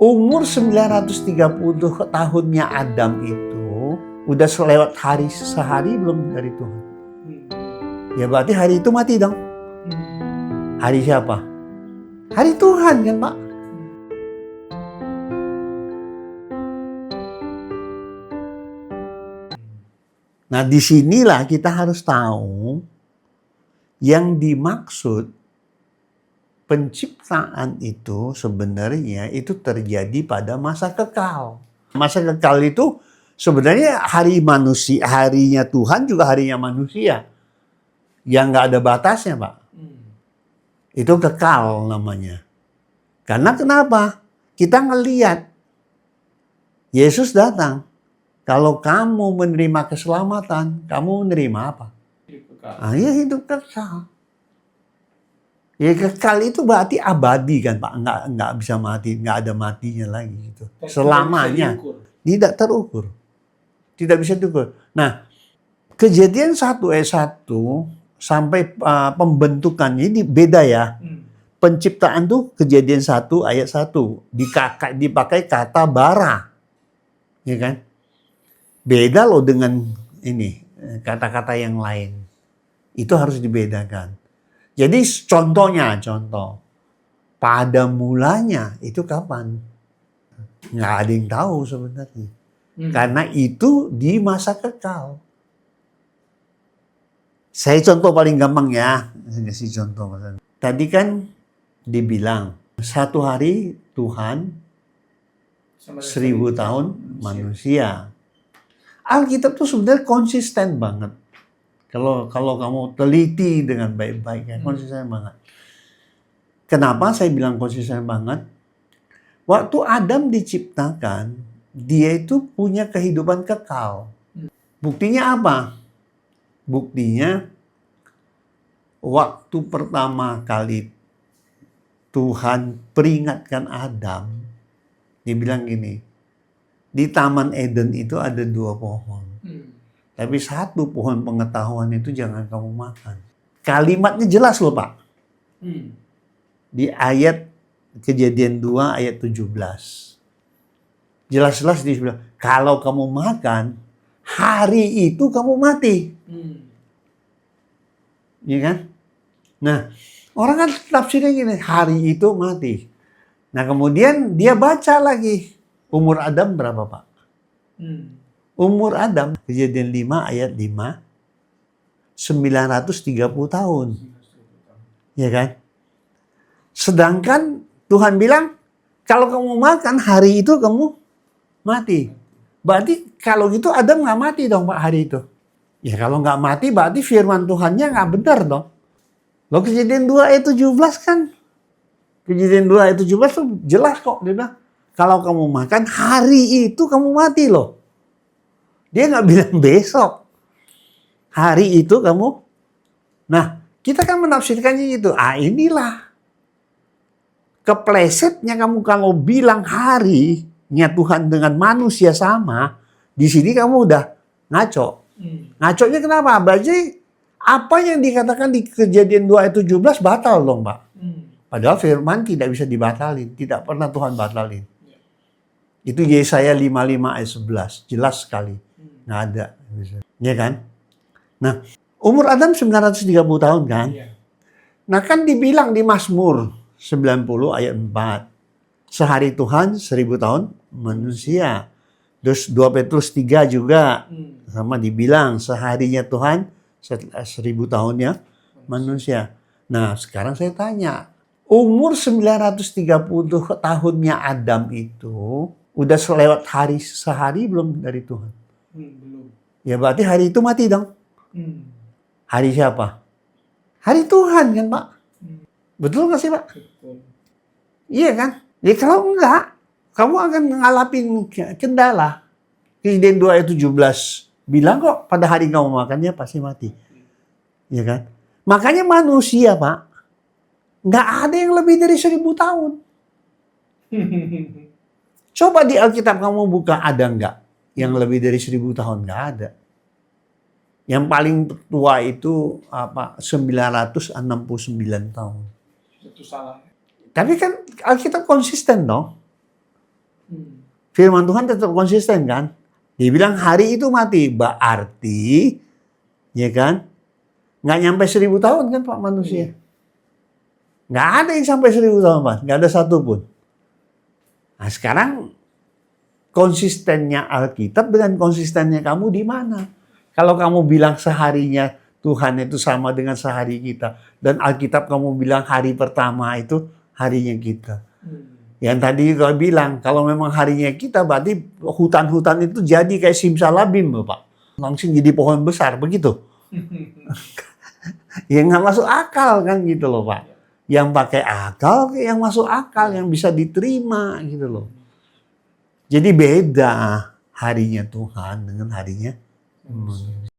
Umur 930 tahunnya Adam itu udah selewat hari sehari belum dari Tuhan. Ya berarti hari itu mati dong. Hari siapa? Hari Tuhan kan Pak? Nah disinilah kita harus tahu yang dimaksud penciptaan itu sebenarnya itu terjadi pada masa kekal. Masa kekal itu sebenarnya hari manusia, harinya Tuhan juga harinya manusia. Yang nggak ada batasnya Pak. Itu kekal namanya. Karena kenapa? Kita ngelihat Yesus datang. Kalau kamu menerima keselamatan, kamu menerima apa? Ya hidup kekal. Ya kekal itu berarti abadi kan Pak, nggak bisa mati, nggak ada matinya lagi gitu. Selamanya tidak terukur, tidak bisa diukur. Nah, Kejadian 1 ayat 1 sampai pembentukannya ini beda ya. Penciptaan tuh Kejadian 1 ayat 1 dipakai kata bara, ya kan? Beda loh dengan ini kata-kata yang lain. Itu harus dibedakan. Jadi contoh pada mulanya itu kapan? Nggak ada yang tahu sebenarnya. Karena itu di masa kekal. Saya contoh paling gampang ya. Saya kasih contoh. Tadi kan dibilang 1 hari Tuhan 1000 tahun manusia. Alkitab tuh sebenarnya konsisten banget. Kalau kamu teliti dengan baik-baik ya, konsisten banget. Kenapa saya bilang konsisten banget? Waktu Adam diciptakan, dia itu punya kehidupan kekal. Buktinya apa? Buktinya waktu pertama kali Tuhan peringatkan Adam, dia bilang gini, di Taman Eden itu ada 2 pohon. Tapi 1 pohon pengetahuan itu jangan kamu makan. Kalimatnya jelas loh Pak. Di ayat Kejadian 2 ayat 17. Jelas-jelas dia bilang, kalau kamu makan, hari itu kamu mati. Iya kan? Nah, orang kan tafsirnya gini, hari itu mati. Nah kemudian dia baca lagi, umur Adam berapa Pak? Umur Adam, Kejadian 5 ayat 5, 930 tahun. Ya kan? Sedangkan Tuhan bilang, kalau kamu makan, hari itu kamu mati. Berarti kalau gitu Adam nggak mati dong Pak hari itu. Ya kalau nggak mati berarti firman Tuhannya nggak benar dong. Loh Kejadian 2 ayat 17 kan. Kejadian 2 ayat 17 tuh jelas kok. Dia bilang, kalau kamu makan, hari itu kamu mati loh. Dia nggak bilang besok. Hari itu kamu. Nah, kita kan menafsirkannya gitu. Inilah. Keplesetnya kamu kalau bilang harinya Tuhan dengan manusia sama. Di sini kamu udah ngaco. Ngaconya kenapa? Berarti apa yang dikatakan di Kejadian 2 ayat 17 batal dong Pak. Padahal firman tidak bisa dibatalin. Tidak pernah Tuhan batalin. Itu Yesaya 55 ayat 11. Jelas sekali. Nggak ada. Ya kan? Nah, umur Adam 930 tahun kan? Nah kan dibilang di Mazmur 90 ayat 4. Sehari Tuhan 1000 tahun manusia. Terus 2 Petrus 3 juga. Sama dibilang seharinya Tuhan 1000 tahunnya manusia. Nah sekarang saya tanya. Umur 930 tahunnya Adam itu udah selewat hari sehari belum dari Tuhan? Belum. Ya berarti hari itu mati dong. Hari siapa? Hari Tuhan kan Pak? Betul nggak sih Pak? Betul. Iya kan? Ya kalau enggak, kamu akan mengalami kendala. Kejadian 2 ayat 17 bilang kok pada hari kamu makannya pasti mati. Iya kan? Makanya manusia Pak, nggak ada yang lebih dari 1000 tahun. Coba di Alkitab kamu buka, ada nggak yang lebih dari 1000 tahun? Nggak ada. Yang paling tua itu apa? 969 tahun. Itu salah. Tapi kan Alkitab konsisten dong. Firman Tuhan tetap konsisten kan? Dia bilang hari itu mati. Berarti, ya kan? Nggak nyampe 1000 tahun kan Pak manusia? Nggak ada yang sampai 1000 tahun Pak. Nggak ada satupun. Nah sekarang konsistennya Alkitab dengan konsistennya kamu di mana? Kalau kamu bilang seharinya Tuhan itu sama dengan sehari kita. Dan Alkitab kamu bilang hari pertama itu harinya kita. Yang tadi kau bilang, kalau memang harinya kita, berarti hutan-hutan itu jadi kayak simsalabim, Bapak. Langsung jadi pohon besar, begitu? Ya nggak masuk akal kan gitu loh, Pak. Yang pakai akal, yang masuk akal, yang bisa diterima gitu loh. Jadi beda harinya Tuhan dengan harinya manusia.